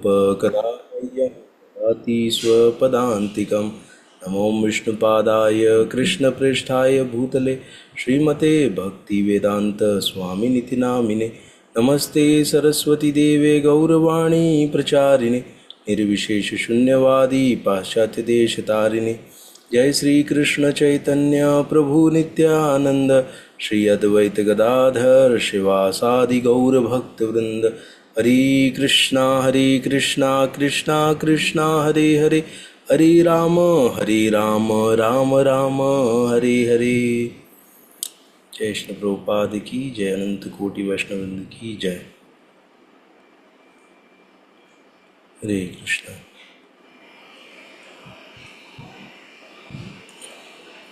उपकराय ददाति स्वपदान्तिकं। नमो विष्णुपादाय कृष्णप्रेष्ठाय भूतले श्रीमते भक्तिवेदांत स्वामिनिति नामिने। नमस्ते सरस्वती देवे गौरवाणी प्रचारिणे निर्विशेष शून्यवादी पाश्चात्य देशतारिणे। जय श्री कृष्ण चैतन्य प्रभु नित्यानंद श्री अद्वैत गदाधर शिवासादि गौर भक्त वृंद। हरे कृष्णा कृष्णा कृष्णा हरे हरे, हरे राम राम राम हरे हरे। जय श्री प्रभुपाद की जय, अनंत कोटि वैष्णववृंद की जय। हरे कृष्णा।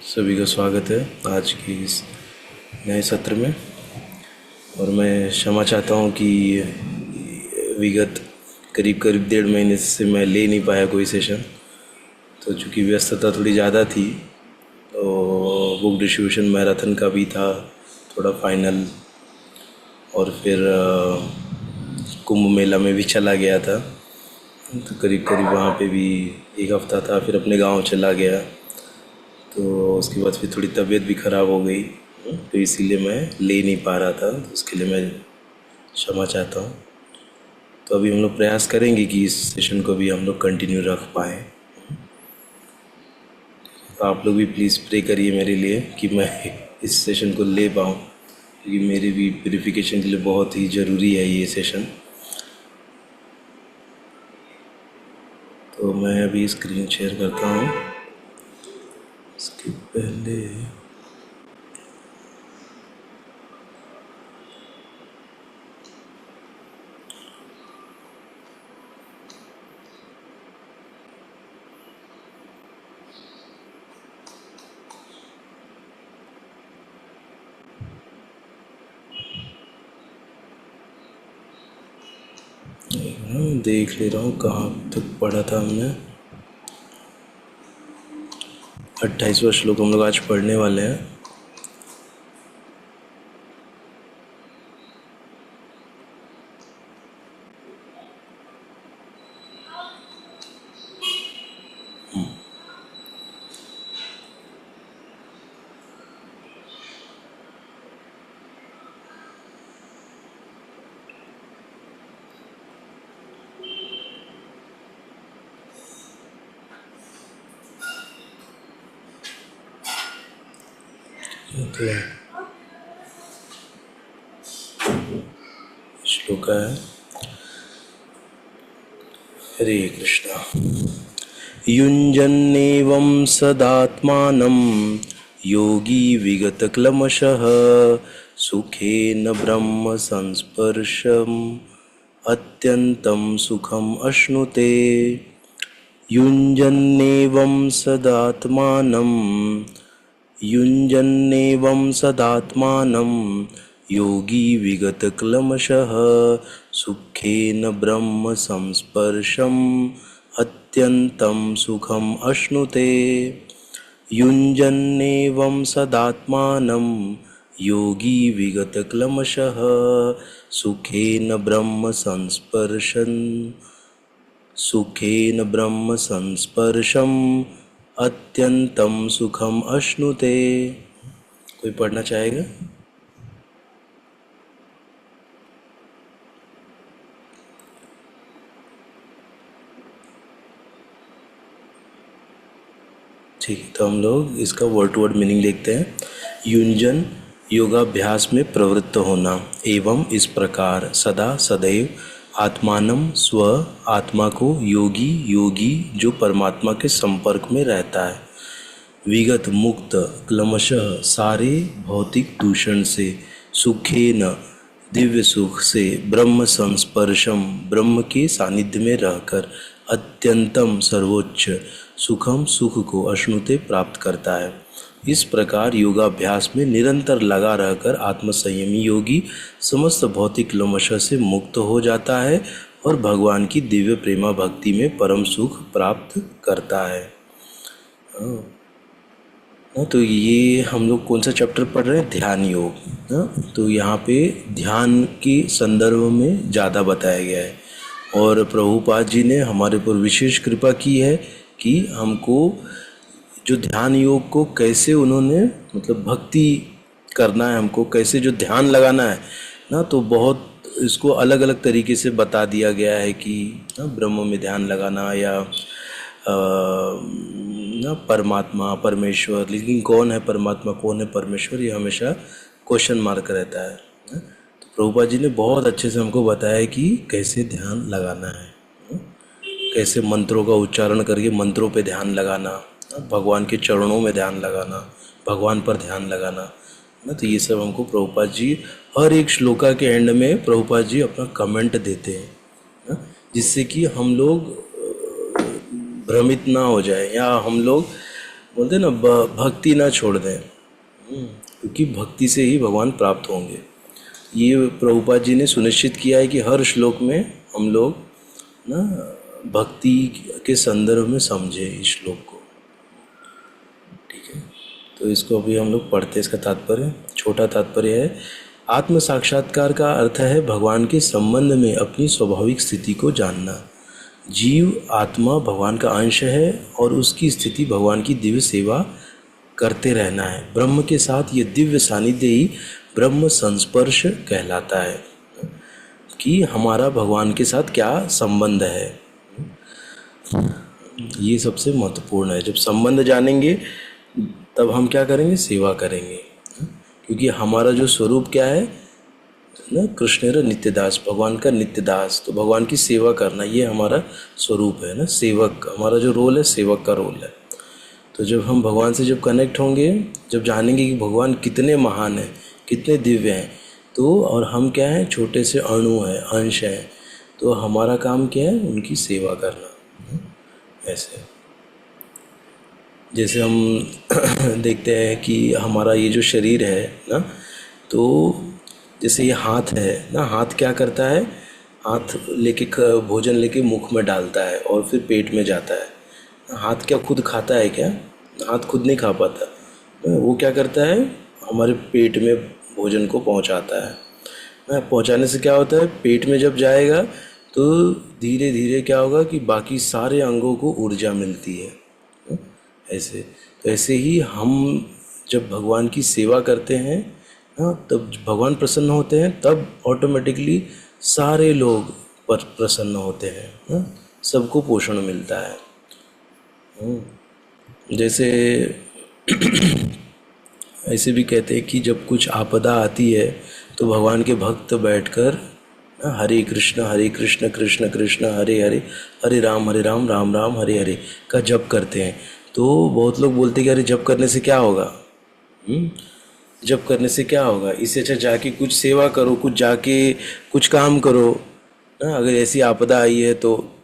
सभी का स्वागत है आज की इस नए सत्र में। और मैं क्षमा चाहता हूँ कि विगत करीब 1.5 महीने से मैं ले नहीं पाया कोई सेशन। तो चूँकि व्यस्तता थोड़ी ज़्यादा थी, तो बुक डिस्ट्रीब्यूशन मैराथन का भी था थोड़ा फाइनल, और फिर कुंभ मेला में भी चला गया था, तो करीब वहाँ पे भी 1 हफ्ता था। फिर अपने गांव चला गया, तो उसके बाद फिर थोड़ी तबीयत भी ख़राब हो गई, तो इसीलिए मैं ले नहीं पा रहा था। तो उसके लिए मैं क्षमा चाहता हूँ। तो अभी हम लोग प्रयास करेंगे कि इस सेशन को भी हम लोग कंटिन्यू रख पाएँ। तो आप लोग भी प्लीज़ प्रे करिए मेरे लिए कि मैं इस सेशन को ले पाऊँ, क्योंकि मेरी भी प्यूरिफिकेशन के लिए बहुत ही ज़रूरी है ये सेशन। तो मैं अभी स्क्रीन शेयर करता हूँ। इसके पहले देख ले रहा हूँ कहाँ तक पढ़ा था हमने। 28वां श्लोक हम लोग आज पढ़ने वाले हैं। तो श्लोक है, हरे कृष्णा। युञ्जन्नेवं सदात्मानं योगी विगतक्लमशः सुखेन ब्रह्म संस्पर्शम् अत्यन्तं सुखम् अश्नुते। युञ्जन्नेवं सदात्मानं योगी विगतक्लमशः सुखेन ब्रह्म संस्पर्शम् अत्यन्तं सुखम् अश्नुते। युञ्जन्नेवं सदात्मानं योगी विगतक्लमशः सुखेन ब्रह्म संस्पर्शम् अत्यंतं सुखम अश्नुते। कोई पढ़ना चाहेगा? ठीक है, तो हम लोग इसका वर्ड टू वर्ड मीनिंग देखते हैं। युंजन योगाभ्यास में प्रवृत्त होना, एवं इस प्रकार सदा सदैव आत्मानम स्व आत्मा को योगी जो परमात्मा के संपर्क में रहता है, विगत मुक्त क्लमशः सारे भौतिक दूषण से, सुखेन दिव्य सुख से, ब्रह्म संस्पर्शम ब्रह्म के सानिध्य में रहकर, अत्यंतम सर्वोच्च सुखम सुख को अश्नुते प्राप्त करता है। इस प्रकार योगाभ्यास में निरंतर लगा रहकर आत्मसंयमी योगी समस्त भौतिक क्लेशों से मुक्त हो जाता है और भगवान की दिव्य प्रेमा भक्ति में परम सुख प्राप्त करता है। तो ये हम लोग कौन सा चैप्टर पढ़ रहे हैं? ध्यान योग। तो यहाँ पे ध्यान के संदर्भ में ज़्यादा बताया गया है। और प्रभुपाद जी ने हमारे पर विशेष कृपा की है कि हमको जो ध्यान योग को कैसे उन्होंने मतलब भक्ति करना है, हमको कैसे जो ध्यान लगाना है ना, तो बहुत इसको अलग अलग तरीके से बता दिया गया है कि ना ब्रह्म में ध्यान लगाना या ना परमात्मा परमेश्वर, लेकिन कौन है परमात्मा कौन है परमेश्वर, ये हमेशा क्वेश्चन मार्क रहता है ना? तो प्रभुपाद जी ने बहुत अच्छे से हमको बताया कि कैसे ध्यान लगाना है, कैसे मंत्रों का उच्चारण करके मंत्रों पे ध्यान लगाना, भगवान के चरणों में ध्यान लगाना, भगवान पर ध्यान लगाना ना। तो ये सब हमको प्रभुपाद जी हर एक श्लोका के एंड में प्रभुपाद जी अपना कमेंट देते हैं ना, जिससे कि हम लोग भ्रमित ना हो जाए या हम लोग बोलते हैं ना भक्ति ना छोड़ दें, क्योंकि भक्ति से ही भगवान प्राप्त होंगे। ये प्रभुपाद जी ने सुनिश्चित किया है कि हर श्लोक में हम लोग ना भक्ति के संदर्भ में समझे इस श्लोक को। ठीक है, तो इसको अभी हम लोग पढ़ते हैं। इसका तात्पर्य, छोटा तात्पर्य है, आत्म साक्षात्कार का अर्थ है भगवान के संबंध में अपनी स्वाभाविक स्थिति को जानना। जीव आत्मा भगवान का अंश है और उसकी स्थिति भगवान की दिव्य सेवा करते रहना है। ब्रह्म के साथ ये दिव्य सानिध्य ही ब्रह्म संस्पर्श कहलाता है कि हमारा भगवान के साथ क्या संबंध है। ये सबसे महत्वपूर्ण है। जब संबंध जानेंगे तब हम क्या करेंगे, सेवा करेंगे, क्योंकि हमारा जो स्वरूप क्या है ना, कृष्णेर नित्यदास, भगवान का नित्यदास। तो भगवान की सेवा करना ये हमारा स्वरूप है ना, सेवक। हमारा जो रोल है सेवक का रोल है। तो जब हम भगवान से जब कनेक्ट होंगे, जब जानेंगे कि भगवान कितने महान हैं, कितने दिव्य हैं, तो और हम क्या हैं, छोटे से अणु हैं, अंश हैं, तो हमारा काम क्या है, उनकी सेवा करना। ऐसे जैसे हम देखते हैं कि हमारा ये जो शरीर है ना, तो जैसे ये हाथ है ना, हाथ क्या करता है, हाथ लेके भोजन लेके मुख में डालता है और फिर पेट में जाता है। हाथ क्या खुद खाता है क्या? हाथ खुद नहीं खा पाता। वो क्या करता है, हमारे पेट में भोजन को पहुंचाता है। पहुंचाने से क्या होता है, पेट में जब जाएगा तो धीरे धीरे क्या होगा कि बाकी सारे अंगों को ऊर्जा मिलती है। ऐसे तो ऐसे ही हम जब भगवान की सेवा करते हैं ना, तब भगवान प्रसन्न होते हैं, तब ऑटोमेटिकली सारे लोग पर प्रसन्न होते हैं ना, सबको पोषण मिलता है। जैसे ऐसे भी कहते हैं कि जब कुछ आपदा आती है तो भगवान के भक्त बैठकर हरे कृष्ण कृष्ण कृष्ण हरे हरे, हरे राम राम राम हरे हरे का जप करते हैं। तो बहुत लोग बोलते हैं कि अरे जप करने से क्या होगा, जप करने से क्या होगा, इससे अच्छा जाके कुछ सेवा करो, कुछ जाके कुछ काम करो ना, अगर ऐसी आपदा आई है तो।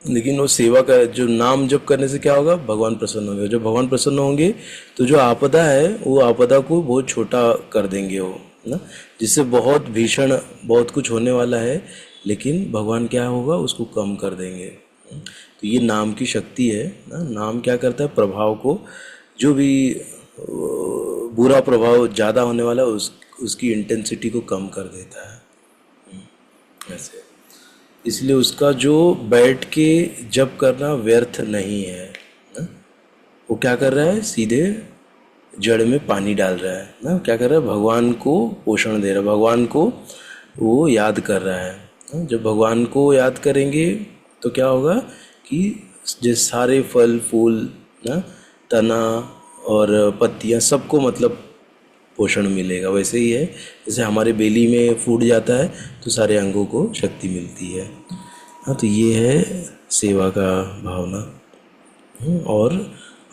लेकिन वो सेवा का जो नाम जप करने से क्या होगा, भगवान प्रसन्न होंगे। जब भगवान प्रसन्न होंगे तो जो आपदा है वो आपदा को बहुत छोटा कर देंगे वो ना, जिससे बहुत भीषण बहुत कुछ होने वाला है, लेकिन भगवान क्या होगा, उसको कम कर देंगे। तो ये नाम की शक्ति है ना। नाम क्या करता है, प्रभाव को, जो भी बुरा प्रभाव ज़्यादा होने वाला है उसकी इंटेंसिटी को कम कर देता है। ऐसे इसलिए उसका जो बैठ के जप करना व्यर्थ नहीं है ना। वो क्या कर रहा है, सीधे जड़ में पानी डाल रहा है ना, क्या कर रहा है, भगवान को पोषण दे रहा है, भगवान को वो याद कर रहा है ना। जब भगवान को याद करेंगे तो क्या होगा कि जो सारे फल फूल ना, तना और पत्तियां, सबको मतलब पोषण मिलेगा। वैसे ही है, जैसे हमारे बेली में फूट जाता है तो सारे अंगों को शक्ति मिलती है। हाँ, तो ये है सेवा का भावना। और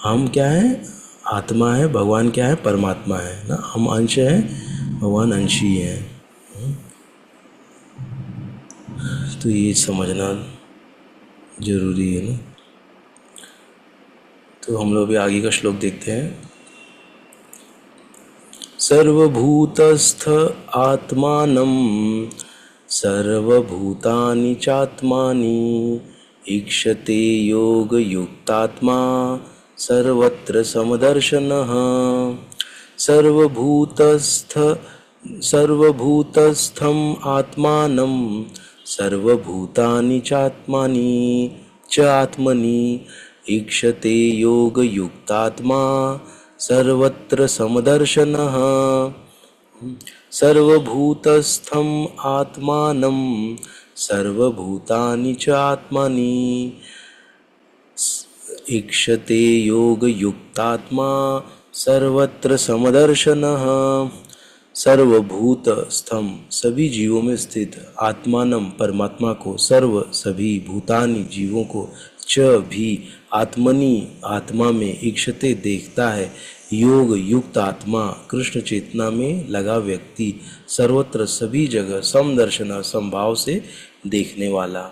हम क्या है, आत्मा है, भगवान क्या है, परमात्मा है ना। हम अंश हैं, भगवान अंशी हैं। तो ये समझना जरूरी है ना। तो हम लोग भी आगे का श्लोक देखते हैं। सर्वभूतस्थ आत्मानं सर्वभूतानि चात्मानि ईक्षते योगयुक्तात्मा सर्वत्र समदर्शनः। सर्वभूतस्थम आत्मानं सर्वभूतानि चात्मानि च आत्मनि ईक्षते योगयुक्तात्मा सर्वत्र समदर्शनः। सर्वभूतस्थम् आत्मानं सर्वभूतानि च आत्मनि ईक्षते योगयुक्तात्मा सर्वत्र समदर्शनः। सर्वभूत स्थम सभी जीवों में स्थित आत्मानम परमात्मा को, सर्व सभी भूतानि जीवों को, च भी आत्मनि आत्मा में, ईक्षते देखता है, योग युक्त आत्मा कृष्ण चेतना में लगा व्यक्ति, सर्वत्र सभी जगह, समदर्शन समभाव से देखने वाला।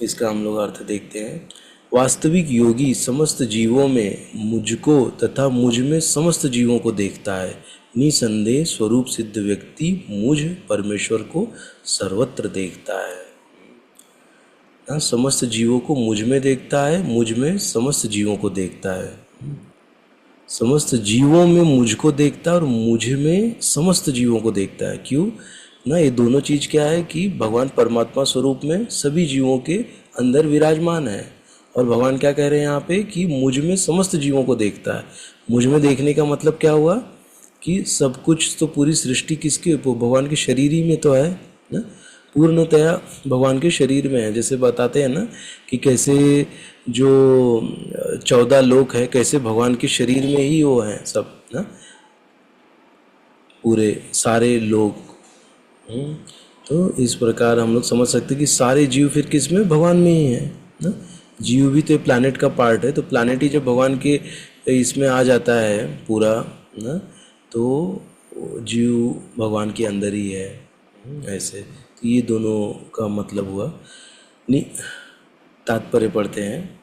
इसका हम लोग अर्थ देखते हैं। वास्तविक योगी समस्त जीवों में मुझको तथा मुझ में समस्त जीवों को देखता है। निसंदेह स्वरूप सिद्ध व्यक्ति मुझ परमेश्वर को सर्वत्र देखता है। समस्त जीवों को मुझ में देखता है, मुझ में समस्त जीवों को देखता है। समस्त जीवों में मुझको देखता है और मुझ में समस्त जीवों को देखता है। क्यों ना? ये दोनों चीज़ क्या है कि भगवान परमात्मा स्वरूप में सभी जीवों के अंदर विराजमान है। और भगवान क्या कह रहे हैं यहाँ पे कि मुझ में समस्त जीवों को देखता है। मुझ में देखने का मतलब क्या हुआ कि सब कुछ तो, पूरी सृष्टि किसके, भगवान के शरीर ही में तो है ना, पूर्णतया भगवान के शरीर में है। जैसे बताते हैं ना कि कैसे जो 14 लोक है, कैसे भगवान के शरीर में ही वो हैं सब ना, पूरे सारे लोग। तो इस प्रकार हम लोग समझ सकते हैं कि सारे जीव फिर किस में, भगवान में ही है ना। जीव भी तो प्लैनेट का पार्ट है, तो प्लैनेट ही जब भगवान के इसमें आ जाता है पूरा ना, तो जीव भगवान के अंदर ही है। ऐसे तो ये दोनों का मतलब हुआ। तात्पर्य पढ़ते हैं।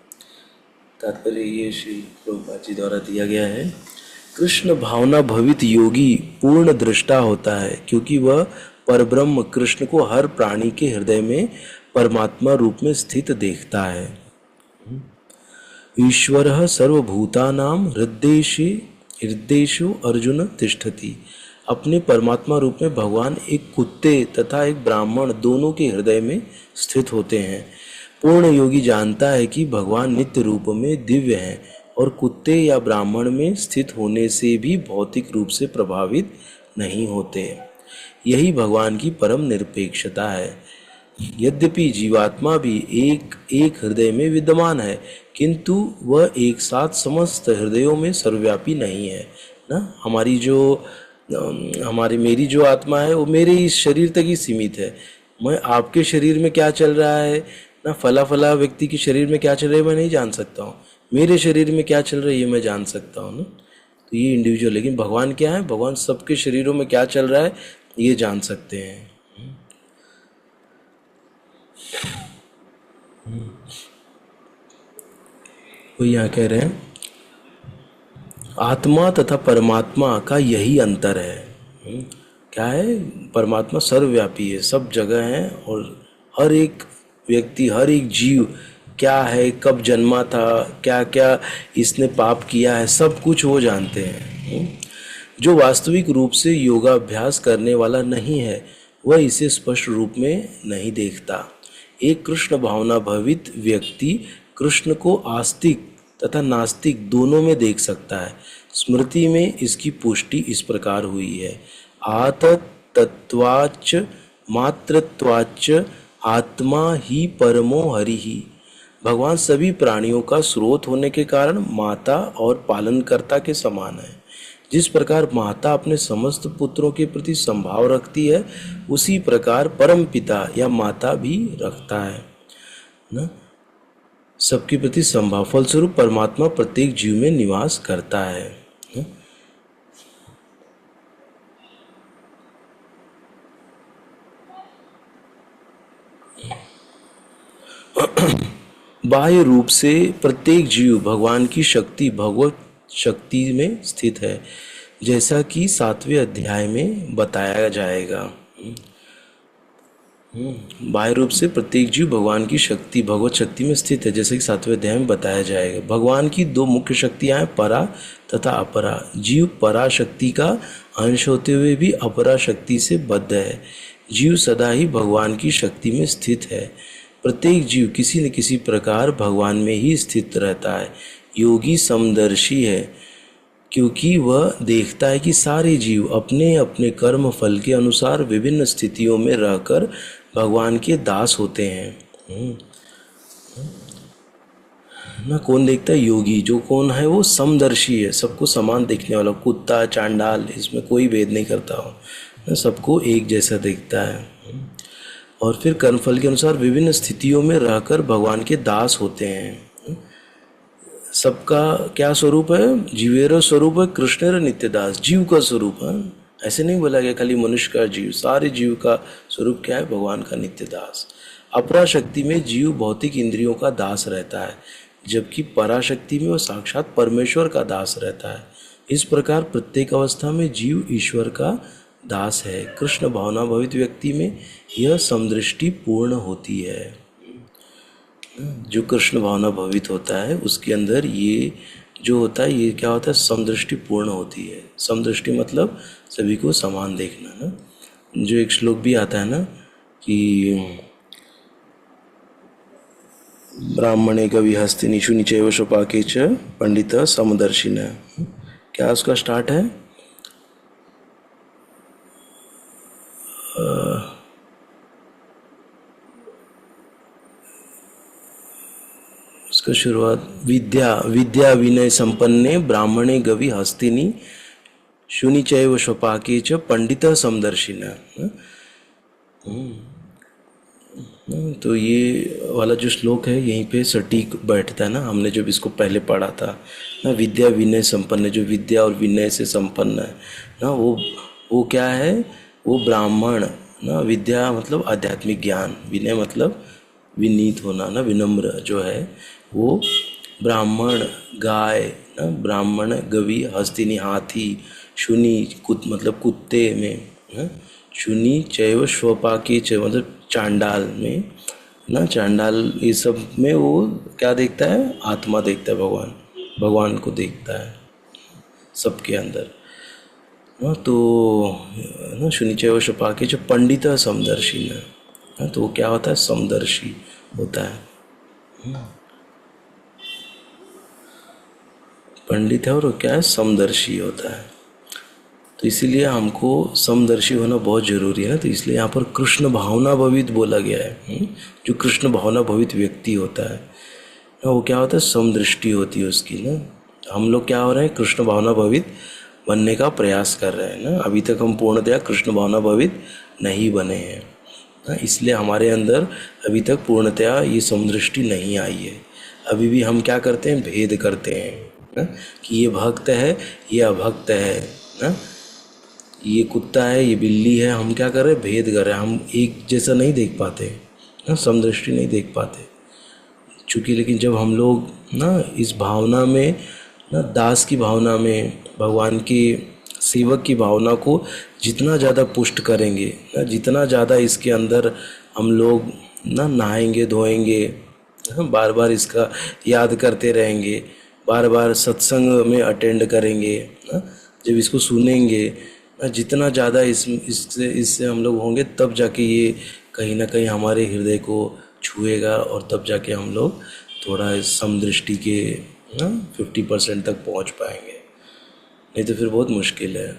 तात्पर्य ये श्री प्रभुपाद जी द्वारा दिया गया है। कृष्ण भावना भवित योगी पूर्ण दृष्टा होता है, क्योंकि वह परब्रह्म कृष्ण को हर प्राणी के हृदय में परमात्मा रूप में स्थित देखता है। ईश्वरः सर्वभूतानां हृदयेषु अर्जुन तिष्ठति। अपने परमात्मा रूप में भगवान एक कुत्ते तथा एक ब्राह्मण दोनों के हृदय में स्थित होते हैं। पूर्ण योगी जानता है कि भगवान नित्य रूप में दिव्य हैं और कुत्ते या ब्राह्मण में स्थित होने से भी भौतिक रूप से प्रभावित नहीं होते। यही भगवान की परम निरपेक्षता है। यद्यपि जीवात्मा भी एक हृदय में विद्यमान है, किंतु वह एक साथ समस्त हृदयों में सर्वव्यापी नहीं है ना। मेरी जो आत्मा है वो मेरे इस शरीर तक ही सीमित है। मैं आपके शरीर में क्या चल रहा है ना, फला व्यक्ति के शरीर में क्या चल रहा है मैं नहीं जान सकता हूँ। मेरे शरीर में क्या चल रहा है ये मैं जान सकता हूँ ना। तो ये इंडिविजुअल। लेकिन भगवान क्या है, भगवान सबके शरीरों में क्या चल रहा है ये जान सकते हैं। वो यहाँ कह रहे हैं आत्मा तथा परमात्मा का यही अंतर है। क्या है? परमात्मा सर्वव्यापी है, सब जगह है, और हर एक व्यक्ति, हर एक जीव क्या है, कब जन्मा था, क्या क्या इसने पाप किया है, सब कुछ वो जानते हैं। जो वास्तविक रूप से योगाभ्यास करने वाला नहीं है वह इसे स्पष्ट रूप में नहीं देखता। एक कृष्ण भावना भवित व्यक्ति कृष्ण को आस्तिक तथा नास्तिक दोनों में देख सकता है। स्मृति में इसकी पुष्टि इस प्रकार हुई है। आततत्वाच्च मातृत्वाच्च आत्मा ही परमो हरि ही। भगवान सभी प्राणियों का स्रोत होने के कारण माता और पालनकर्ता के समान है। जिस प्रकार माता अपने समस्त पुत्रों के प्रति संभाव रखती है, उसी प्रकार परम पिता या माता भी रखता है ना, सबके प्रति संभाव। फलस्वरूप परमात्मा प्रत्येक जीव में निवास करता है। बाह्य रूप से प्रत्येक जीव भगवान की शक्ति, भगवत शक्ति में स्थित है, जैसा कि 7वें अध्याय में बताया जाएगा। बाह्य रूप से प्रत्येक जीव भगवान की शक्ति, भगवत शक्ति में स्थित है, जैसे कि 7वें अध्याय में बताया जाएगा। भगवान की 2 मुख्य शक्तियां हैं, परा तथा अपरा। जीव परा शक्ति का अंश होते हुए भी अपरा शक्ति से बद्ध है। जीव सदा ही भगवान की शक्ति में स्थित है। प्रत्येक जीव किसी न किसी प्रकार भगवान में ही स्थित रहता है। योगी समदर्शी है क्योंकि वह देखता है कि सारे जीव अपने अपने कर्म फल के अनुसार विभिन्न स्थितियों में रहकर भगवान के दास होते हैं। ना कौन देखता है? योगी। जो कौन है? वो समदर्शी है, सबको समान देखने वाला। कुत्ता, चांडाल, इसमें कोई भेद नहीं करता हो ना, सबको एक जैसा देखता है। और फिर कर्मफल के अनुसार विभिन्न स्थितियों में रहकर भगवान के दास होते हैं। सबका क्या स्वरूप है? जीवेरो स्वरूप है कृष्णेर नित्यदास, जीव का स्वरूप है। ऐसे नहीं बोला गया खाली मनुष्य का, जीव, सारे जीव का स्वरूप क्या है? भगवान का नित्यदास। अपराशक्ति में जीव भौतिक इंद्रियों का दास रहता है, जबकि पराशक्ति में वह साक्षात परमेश्वर का दास रहता है। इस प्रकार प्रत्येक अवस्था में जीव ईश्वर का दास है। कृष्ण भावना भवित व्यक्ति में यह समदृष्टि पूर्ण होती है। जो कृष्ण भावना भवित होता है उसके अंदर ये जो होता है, ये क्या होता है? समदृष्टि पूर्ण होती है। समदृष्टि मतलब सभी को समान देखना ना। जो एक श्लोक भी आता है ना कि ब्राह्मणे कवि हस्तिनी शुनि चैव शोपाके च पंडित समदर्शिन। क्या उसका स्टार्ट है? उसका शुरुआत विद्या विद्या विनय संपन्ने ब्राह्मणे गवि हस्तिनी शुनि चैव शोपाके च पंडित समदर्शिन। तो ये वाला जो श्लोक है यहीं पे सटीक बैठता है ना। हमने जब इसको पहले पढ़ा था ना, विद्या विनय संपन्न, जो विद्या और विनय से संपन्न है ना, वो क्या है? वो ब्राह्मण ना। विद्या मतलब आध्यात्मिक ज्ञान, विनय मतलब विनीत होना ना, विनम्र जो है वो। ब्राह्मण गाय ना, ब्राह्मण गवि हस्तिनी हाथी, शुनि मतलब कुत्ते में ना, शुनि चैव श्वपाके च मतलब चांडाल में ना, चांडाल ये सब में वो क्या देखता है? आत्मा देखता है, भगवान, भगवान को देखता है सबके अंदर ना। तो ना शुनि चैव श्वपाके च पंडित समदर्शी ना, तो वो क्या होता है? समदर्शी होता है। पंडित है और वो क्या है? समदर्शी होता है। तो इसीलिए हमको समदर्शी होना बहुत ज़रूरी है ना। तो इसलिए यहाँ पर कृष्ण भावना भवित बोला गया है। जो कृष्ण भावना भवित व्यक्ति होता है ना, वो क्या होता है? समदृष्टि होती है उसकी ना। हम लोग क्या हो रहे हैं? कृष्ण भावना भवित बनने का प्रयास कर रहे हैं ना। अभी तक हम पूर्णतया कृष्ण भावना भवित नहीं बने हैं ना, इसलिए हमारे अंदर अभी तक पूर्णतया ये समदृष्टि नहीं आई है। अभी भी हम क्या करते हैं? भेद करते हैं ना, कि ये भक्त है, ये अभक्त है ना, ये कुत्ता है, ये बिल्ली है। हम क्या कर रहे हैं? भेद कर रहे हैं। हम एक जैसा नहीं देख पाते ना, समदृष्टि नहीं देख पाते चूँकि। लेकिन जब हम लोग ना इस भावना में ना, दास की भावना में, भगवान के सेवक की भावना को जितना ज़्यादा पुष्ट करेंगे ना, जितना ज़्यादा इसके अंदर हम लोग ना नहाएंगे धोएंगे, बार बार इसका याद करते रहेंगे, बार बार सत्संग में अटेंड करेंगे ना, जब इसको सुनेंगे ना, जितना ज़्यादा इससे हम लोग होंगे, तब जाके ये कहीं ना कहीं हमारे हृदय को छुएगा, और तब जाके हम लोग थोड़ा इस समदृष्टि के ना 50% तक पहुंच पाएंगे। नहीं तो फिर बहुत मुश्किल है।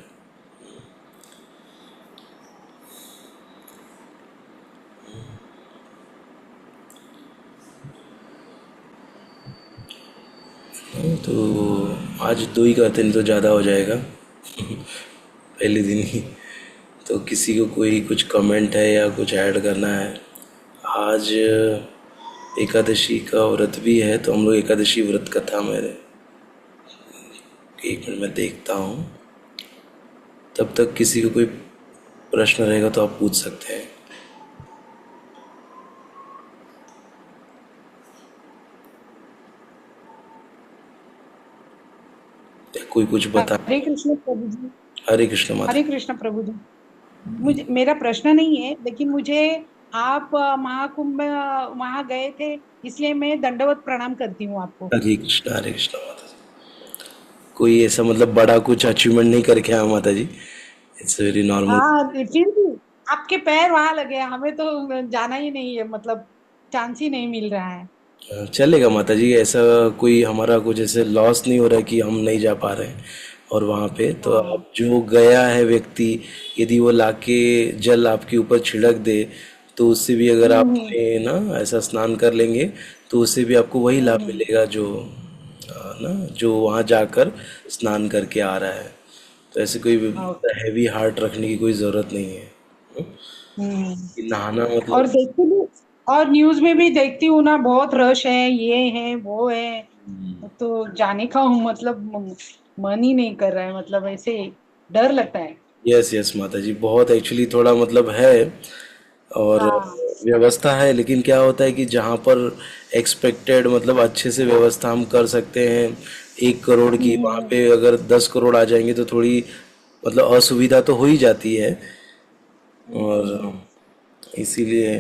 तो आज 2 ही करते, नहीं तो ज़्यादा हो जाएगा पहले दिन ही। तो किसी को कोई कुछ कमेंट है या कुछ ऐड करना है? आज एकादशी का व्रत भी है, तो हम लोग एकादशी व्रत कथा मेरे 1 मिनट में देखता हूँ। तब तक किसी को कोई प्रश्न रहेगा तो आप पूछ सकते हैं। कोई कुछ बता। हरे कृष्ण प्रभु जी। हरे कृष्ण माता। हरे कृष्ण प्रभु जी। मुझे मेरा प्रश्न नहीं है, लेकिन मुझे आप महाकुंभ वहां गए थे, इसलिए मैं दंडवत प्रणाम करती हूँ आपको। हरे कृष्ण माता जी। कोई ऐसा मतलब बड़ा कुछ अचीवमेंट नहीं करके आया माता जी, इट्स वेरी नॉर्मल। हाँ, फिर भी आपके पैर वहां लगे हैं, हमें तो जाना ही नहीं है, मतलब चांस ही नहीं मिल रहा है। चलेगा माता जी, ऐसा कोई हमारा कुछ ऐसे लॉस नहीं हो रहा है कि हम नहीं जा पा रहे हैं। और वहाँ पे तो हाँ। आप जो गया है व्यक्ति, यदि वो लाके जल आपके ऊपर छिड़क दे, तो उससे भी अगर हम्म। आपने ना ऐसा स्नान कर लेंगे, तो उससे भी आपको वही लाभ हम्म। मिलेगा जो ना जो वहाँ जाकर स्नान करके आ रहा है। तो ऐसे कोई ओके। हैवी हार्ट रखने की कोई ज़रूरत नहीं है। हम्म। कि नहाना और मतलब। देखती भी, और न्यूज में भी देखती हूँ ना, बहुत रश है, ये है वो है, तो जाने का मतलब मन ही नहीं कर रहा है, मतलब ऐसे डर लगता है। यस यस माता जी, बहुत एक्चुअली थोड़ा मतलब है। और हाँ। व्यवस्था है, लेकिन क्या होता है कि जहाँ पर एक्सपेक्टेड मतलब अच्छे से व्यवस्था हम कर सकते हैं 1 करोड़ की, वहाँ हम्म। पे अगर 10 करोड़ आ जाएंगे तो थोड़ी मतलब असुविधा तो हो ही जाती है। और हम्म। इसीलिए।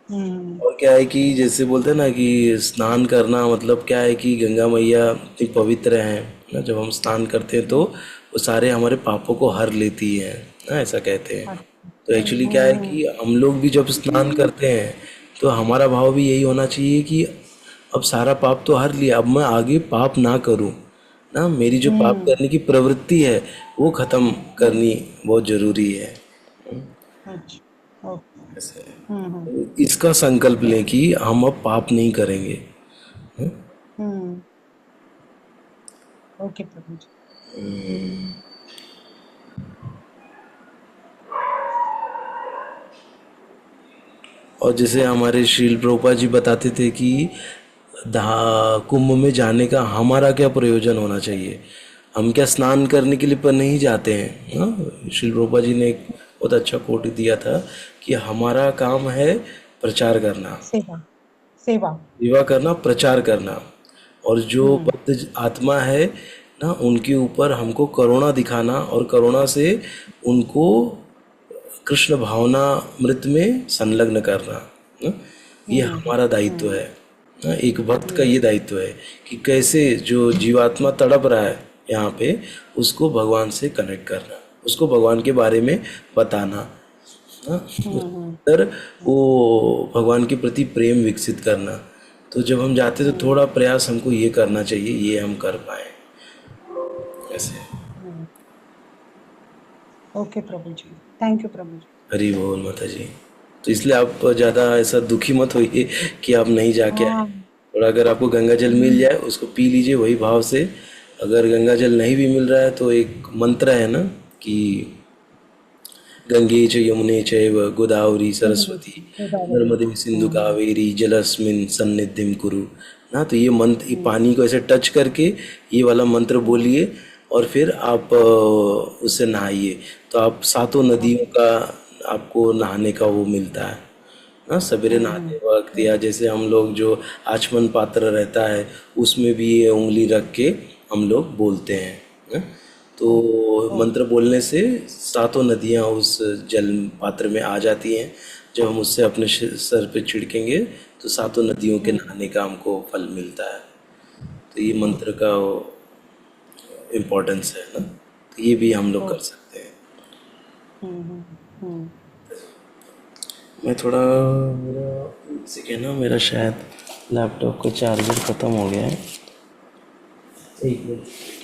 हम्म। और क्या है कि जैसे बोलते हैं ना कि स्नान करना मतलब क्या है कि गंगा मैया इतनी पवित्र हैं ना, जब हम स्नान करते हैं तो वो सारे हमारे पापों को हर लेती है ना, ऐसा कहते हैं। अच्छा। तो एक्चुअली क्या है कि हम लोग भी जब स्नान करते हैं तो हमारा भाव भी यही होना चाहिए कि अब सारा पाप तो हर लिया, अब मैं आगे पाप ना करूं ना, मेरी जो पाप हम्म। करने की प्रवृत्ति है वो खत्म करनी बहुत जरूरी है। अच्छा। ओके। ऐसे है। हम्म। तो इसका संकल्प लें कि हम अब पाप नहीं करेंगे। हम्म। ओके प्रभु जी। और जैसे हमारे श्रील प्रभुपाद जी बताते थे कि कुंभ में जाने का हमारा क्या प्रयोजन होना चाहिए, हम क्या स्नान करने के लिए पर नहीं जाते हैं। हाँ, श्रील प्रभुपाद जी ने एक बहुत अच्छा कोट दिया था कि हमारा काम है प्रचार करना, सेवा। सेवा। सेवा करना, प्रचार करना। और जो हम्म। बद्ध आत्मा है ना, उनके ऊपर हमको करुणा दिखाना और करुणा से उनको कृष्ण भावना मृत में संलग्न करना। न? ये हम्म। हमारा दायित्व हम्म। है। न? एक भक्त का हम्म। ये दायित्व है कि कैसे जो जीवात्मा तड़प रहा है यहाँ पे, उसको भगवान से कनेक्ट करना, उसको भगवान के बारे में बताना, ना उसके हम्म। अंदर वो भगवान के प्रति प्रेम विकसित करना। तो जब हम जाते तो हम्म। थोड़ा प्रयास हमको ये करना चाहिए, ये हम कर पाए ऐसे। हम्म। Okay Prabhu ji. Thank you Prabhu ji. Hari बोल माता जी। तो इसलिए आप ज़्यादा ऐसा दुखी मत होइए कि आप नहीं जाके आए। हाँ। और अगर आपको गंगा जल मिल जाए उसको पी लीजिए वही भाव से। अगर गंगा जल नहीं भी मिल रहा है तो एक मंत्र है ना कि गंगे च यमुने चैव गोदावरी सरस्वती नर्मदे सिंधु हम्म। कावेरी जलस्मिन सन्निधिम कुरु। ना तो ये मंत्र, ये हम्म। पानी को ऐसे टच करके ये वाला मंत्र हम्म। बोलिए और फिर आप उससे नहाइए। तो आप सातों नदियों ओके। का आपको नहाने का वो मिलता है ना, सवेरे नहाते वक्त। या जैसे हम लोग जो आचमन पात्र रहता है उसमें भी ये उंगली रख के हम लोग बोलते हैं ना? तो मंत्र बोलने से सातों नदियाँ उस जल पात्र में आ जाती हैं। जब हम उससे अपने सर पे छिड़केंगे तो सातों नदियों के नहाने का हमको फल मिलता है। तो ये मंत्र का इम्पोर्टेंस है ना, तो ये भी हम लोग कर ओके। सकते हैं। हम्म। मैं थोड़ा मेरा से कहना, मेरा शायद लैपटॉप का चार्जर ख़त्म हो गया है। एक मिनट।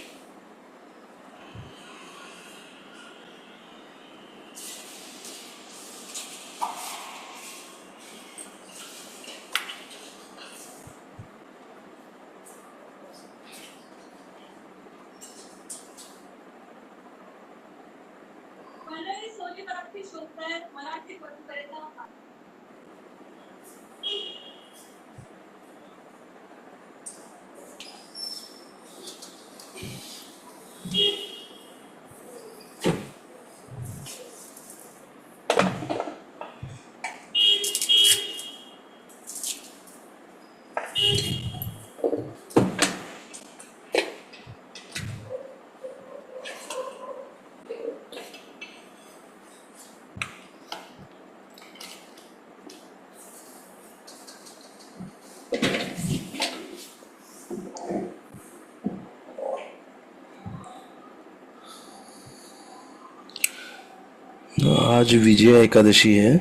आज विजया एकादशी है,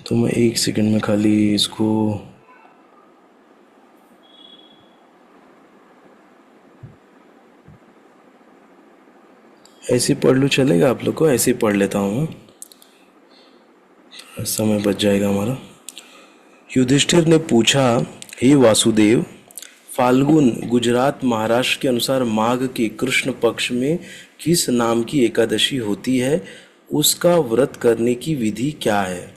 तो मैं 1 सेकंड में खाली इसको ऐसे पढ़ लूँ, चलेगा आप लोग को? ऐसे ही पढ़ लेता हूँ मैं, समय बच जाएगा हमारा। युधिष्ठिर ने पूछा, हे वासुदेव, फाल्गुन गुजरात महाराष्ट्र के अनुसार माघ के कृष्ण पक्ष में किस नाम की एकादशी होती है? उसका व्रत करने की विधि क्या है?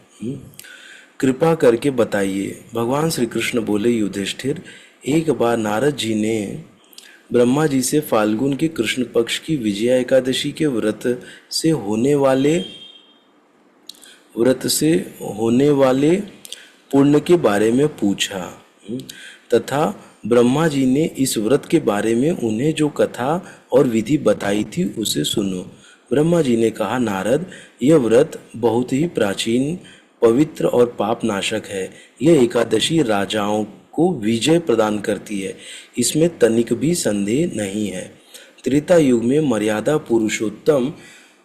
कृपा करके बताइए। भगवान श्री कृष्ण बोले, युधिष्ठिर, एक बार नारद जी ने ब्रह्मा जी से फाल्गुन के कृष्ण पक्ष की विजया एकादशी के व्रत से होने वाले पुण्य के बारे में पूछा तथा ब्रह्मा जी ने इस व्रत के बारे में उन्हें जो कथा और विधि बताई थी उसे सुनो। ब्रह्मा जी ने कहा, नारद, यह व्रत बहुत ही प्राचीन, पवित्र और पाप नाशक है। यह एकादशी राजाओं को विजय प्रदान करती है, इसमें तनिक भी संदेह नहीं है। त्रेता युग में मर्यादा पुरुषोत्तम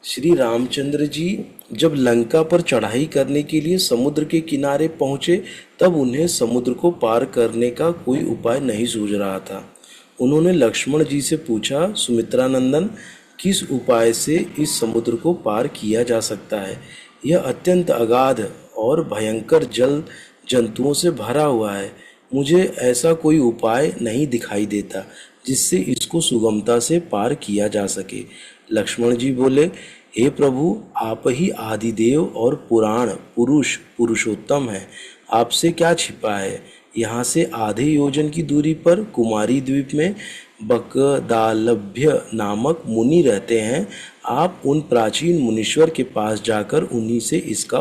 श्री रामचंद्र जी जब लंका पर चढ़ाई करने के लिए समुद्र के किनारे पहुंचे, तब उन्हें समुद्र को पार करने का कोई उपाय नहीं सूझ रहा था। उन्होंने लक्ष्मण जी से पूछा, सुमित्रानंदन, किस उपाय से इस समुद्र को पार किया जा सकता है? यह अत्यंत अगाध और भयंकर जल जंतुओं से भरा हुआ है। मुझे ऐसा कोई उपाय नहीं दिखाई देता जिससे इसको सुगमता से पार किया जा सके। लक्ष्मण जी बोले, हे प्रभु, आप ही आदिदेव और पुराण पुरुषोत्तम हैं। आपसे क्या छिपा है? यहाँ से आधे योजन की दूरी पर कुमारी द्वीप में बकदालभ्य नामक मुनि रहते हैं। आप उन प्राचीन मुनीश्वर के पास जाकर उन्हीं से इसका